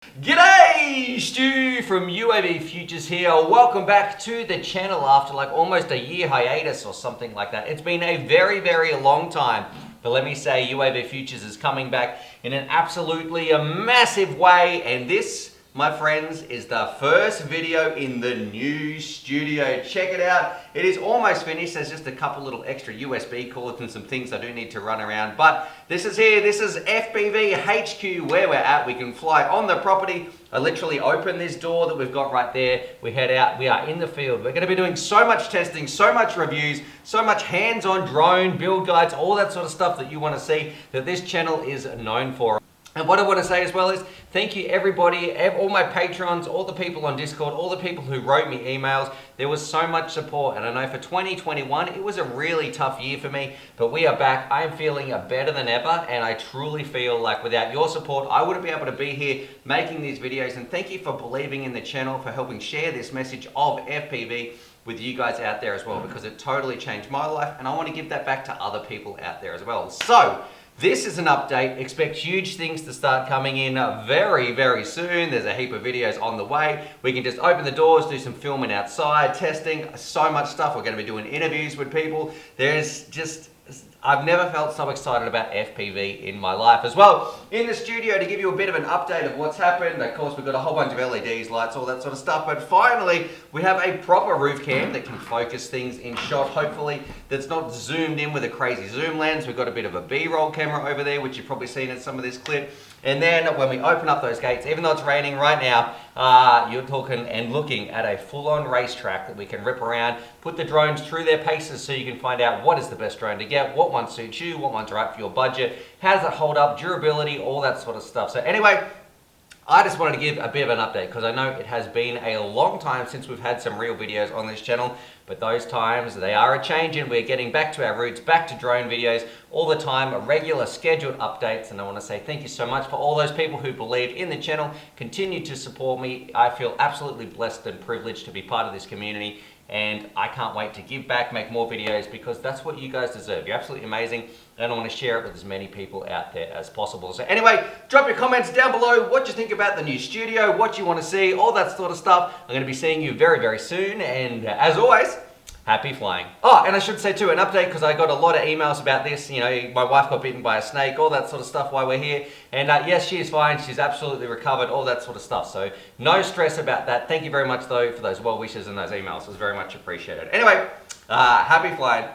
G'day, Stu from UAVfutures here. Welcome back to the channel after like almost a year hiatus or something like that. It's been a very long time, but let me say UAVfutures is coming back in an absolutely massive way, and this, my friends, is the first video in the new studio. Check it out. It is almost finished. There's just a couple little extra USB cords and some things I do need to run around. But this is here. This is FPV HQ where we're at. We can fly on the property. I literally open this door that we've got right there. We head out. We are in the field. We're going to be doing so much testing, so much reviews, so much hands-on drone build guides, all that sort of stuff that you want to see that this channel is known for. And what I want to say as well is thank you everybody, all my patrons, all the people on Discord, all the people who wrote me emails. There was so much support, and I know for 2021 it was a really tough year for me, but we are back. I am feeling better than ever, and I truly feel like without your support I wouldn't be able to be here making these videos. And thank you for believing in the channel, for helping share this message of FPV with you guys out there as well, because it totally changed my life, and I want to give that back to other people out there as well. So this is an update. Expect huge things to start coming in very soon. There's a heap of videos on the way. We can just open the doors, do some filming outside, testing, so much stuff. We're going to be doing interviews with people. I've never felt so excited about FPV in my life as well. In the studio to give you a bit of an update of what's happened. Of course, we've got a whole bunch of LEDs, lights, all that sort of stuff. But finally, we have a proper roof cam that can focus things in shot, hopefully, that's not zoomed in with a crazy zoom lens. We've got a bit of a B-roll camera over there, which you've probably seen in some of this clip. And then when we open up those gates, even though it's raining right now, you're talking and looking at a full-on racetrack that we can rip around, put the drones through their paces so you can find out what is the best drone to get, what one suits you, what one's right for your budget, how does it hold up, durability, all that sort of stuff. So anyway, I just wanted to give a bit of an update because I know it has been a long time since we've had some real videos on this channel, but those times, they are a change, and we're getting back to our roots, back to drone videos all the time, regular scheduled updates. And I want to say thank you so much for all those people who believed in the channel, continue to support me. I feel absolutely blessed and privileged to be part of this community, and I can't wait to give back, make more videos, because that's what you guys deserve. You're absolutely amazing, and I want to share it with as many people out there as possible. So anyway, drop your comments down below what you think about the new studio, what you want to see, all that sort of stuff. I'm going to be seeing you very soon, and as always, happy flying. Oh, and I should say too, an update, because I got a lot of emails about this. You know, my wife got bitten by a snake, all that sort of stuff while we're here. And yes, she is fine. She's absolutely recovered, all that sort of stuff. So no stress about that. Thank you very much though for those well wishes and those emails. It was very much appreciated. Anyway, happy flying.